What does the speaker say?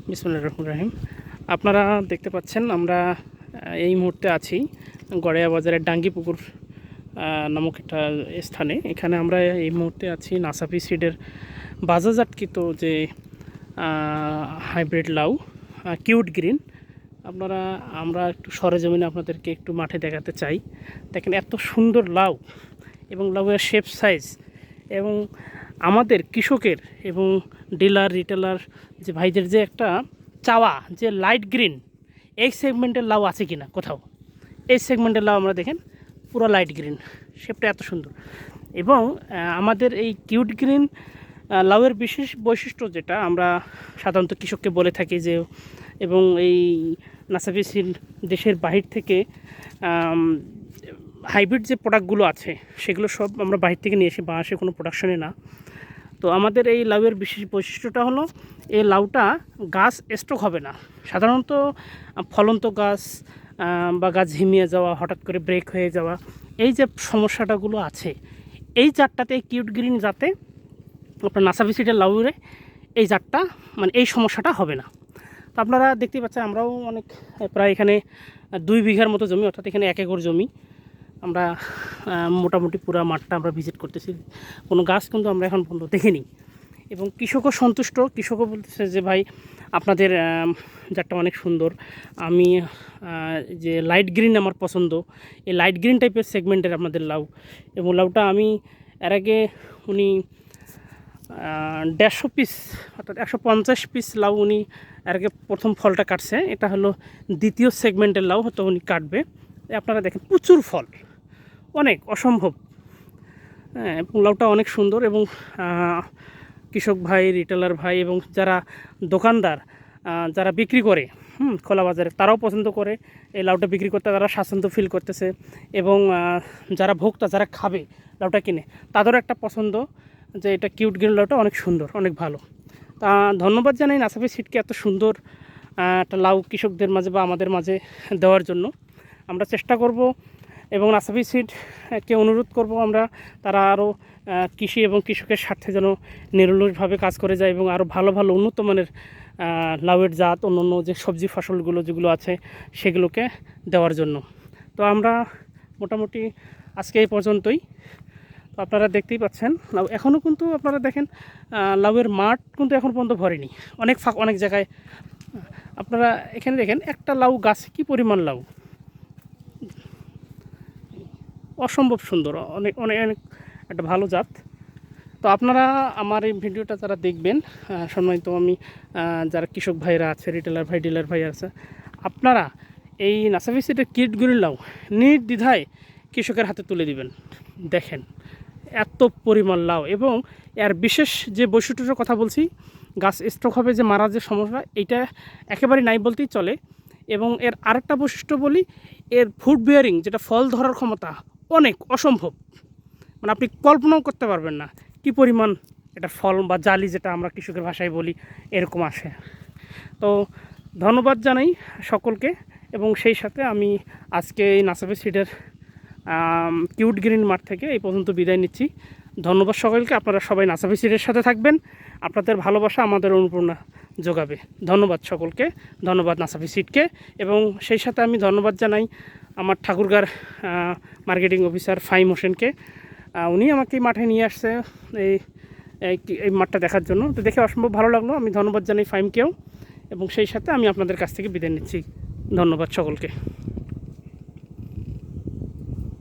বিসমিল্লাহির রহমানির রহিম। আপনারা দেখতে পাচ্ছেন আমরা এই মুহূর্তে আছি গড়িয়া বাজারের ডাঙ্গিপুকুর নামক একটা স্থানে। এখানে আমরা এই মুহূর্তে আছি নাসাফি সিডের বাজারজাতকৃত যে হাইব্রিড লাউ কিউট গ্রিন। আমরা একটু সরেজমিনে আপনাদেরকে একটু মাঠে দেখাতে চাই। দেখেন এত সুন্দর লাউ এবং লাউয়ের শেপ সাইজ, এবং আমাদের কৃষকের এবং ডিলার রিটেলার যে ভাইদের যে একটা চাওয়া যে লাইট গ্রিন, এই সেগমেন্টের লাউ আছে কি না কোথাও। এই সেগমেন্টের লাউ আমরা দেখেন পুরো লাইট গ্রিন, শেপটা এত সুন্দর। এবং আমাদের এই কিউট গ্রিন লাউয়ের বিশেষ বৈশিষ্ট্য যেটা আমরা সাধারণত কৃষককে বলে থাকি যে, এবং এই নাসাফি সিড দেশের বাহির থেকে হাইব্রিড যে প্রোডাক্টগুলো আছে সেগুলো সব আমরা বাহির থেকে নিয়ে এসে বাংলাদেশে কোনো প্রোডাকশনে না। তো আমাদের এই লাউয়ের বিশেষ বৈশিষ্ট্যটা হলো এই লাউটা গাছ স্টক হবে না। সাধারণত ফলন্ত গাছ বা গাছ ঝিমিয়ে যাওয়া, হঠাৎ করে ব্রেক হয়ে যাওয়া, এই যে সমস্যাটাগুলো আছে, এই জাতটাতে এই কিউট গ্রিন জাতে আপনার নাসাফি সিডের লাউরে এই জাতটা মানে এই সমস্যাটা হবে না। তো আপনারা দেখতেই পাচ্ছেন আমরাও অনেক প্রায় এখানে 2 বিঘার মতো জমি, অর্থাৎ এখানে 1 একর জমি আমরা মোটামুটি পুরো মাঠটা আমরা ভিজিট করতেছি। কোনো গাছ কিন্তু আমরা এখন পর্যন্ত দেখিনি, এবং কৃষকও সন্তুষ্ট। কৃষকও বলতেছে যে ভাই আপনাদের জাতটা অনেক সুন্দর। আমি যে লাইট গ্রিন আমার পছন্দ, এই লাইট গ্রিন টাইপের সেগমেন্টের আপনাদের লাউ। এবং লাউটা আমি এর আগে উনি 150 পিস অর্থাৎ 150 পিস লাউ উনি এর আগে প্রথম ফলটা কাটছে। এটা হলো দ্বিতীয় সেগমেন্টের লাউ, হয়তো উনি কাটবে। আপনারা দেখেন প্রচুর ফল, অনেক অসম্ভব। হ্যাঁ, লাউটা অনেক সুন্দর। এবং কৃষক ভাই, রিটেলার ভাই এবং যারা দোকানদার যারা বিক্রি করে খোলা বাজারে, তারাও পছন্দ করে এই লাউটা বিক্রি করতে, তারা স্বাচ্ছন্দ্য ফিল করতেছে। এবং যারা ভোক্তা, যারা খাবে লাউটা কিনে, তাদেরও একটা পছন্দ যে এটা কিউট গ্রিন লাউটা অনেক সুন্দর, অনেক ভালো। তা ধন্যবাদ জানাই নাসাফি সিডকে এত সুন্দর একটা লাউ কৃষকদের মাঝে বা আমাদের মাঝে দেওয়ার জন্য। আমরা চেষ্টা করব এবং নাসাফি সিডকে অনুরোধ করব আমরা, তারা আরও কৃষি এবং কৃষকের স্বার্থে যেন নিরলসভাবে কাজ করে যায় এবং আরও ভালো ভালো উন্নত মানের লাউয়ের জাত, অন্য যে সবজি ফসলগুলো যেগুলো আছে সেগুলোকে দেওয়ার জন্য। তো আমরা মোটামুটি আজকে এই পর্যন্তই। তো আপনারা দেখতেই পাচ্ছেন লাউ এখনও কিন্তু আপনারা দেখেন লাউয়ের মাঠ কিন্তু এখন পর্যন্ত ভরেনি, অনেক ফাঁক অনেক জায়গায়। আপনারা এখানে দেখেন একটা লাউ গাছ কী পরিমাণ লাউ, অসম্ভব সুন্দর, অনেক অনেক অনেক একটা ভালো জাত। তো আপনারা আমার এই ভিডিওটা যারা দেখবেন, সম্মানিত আমি যারা কৃষক ভাইরা আছে, রিটেলার ভাই, ডিলার ভাই আছে, আপনারা এই নাসাফি সিডের কিউট গ্রিন লাউ নির্দ্বিধায় কৃষকের হাতে তুলে দিবেন। দেখেন এত পরিমাণ লাউ, এবং এর বিশেষ যে বৈশিষ্ট্যটার কথা বলছি, গাছ স্ট্রোক হবে যে মারার যে সমস্যা, এইটা একেবারেই নাই বলতেই চলে। এবং এর আরেকটা বৈশিষ্ট্য বলি, এর ফুড বিয়ারিং যেটা ফল ধরার ক্ষমতা অনেক অসম্ভব, মানে আপনি কল্পনাও করতে পারবেন না কি পরিমাণ এটা ফল বা জালি যেটা আমরা কৃষকের ভাষায় বলি, এরকম আসে। তো ধন্যবাদ জানাই সকলকে, এবং সেই সাথে আমি আজকে এই নাসাফি সিডের কিউট গ্রিন মাঠ থেকে এই পর্যন্ত বিদায় নিচ্ছি। ধন্যবাদ সকলকে। আপনারা সবাই নাসাফি সিডের সাথে থাকবেন, আপনাদের ভালোবাসা আমাদের অনুপ্রেরণা যোগাবে। ধন্যবাদ সকলকে, ধন্যবাদ নাসাফি সিডকে। এবং সেই সাথে আমি ধন্যবাদ জানাই আমার ঠাকুরগাঁর মার্কেটিং অফিসার ফাহিম হোসেনকে। উনি আমাকে মাঠে নিয়ে আসছে এই মাঠটা দেখার জন্য। তো দেখে অসম্ভব ভালো লাগলো। আমি ধন্যবাদ জানাই ফাহিমকেও, এবং সেই সাথে আমি আপনাদের কাছ থেকে বিদায় নিচ্ছি। ধন্যবাদ সকলকে।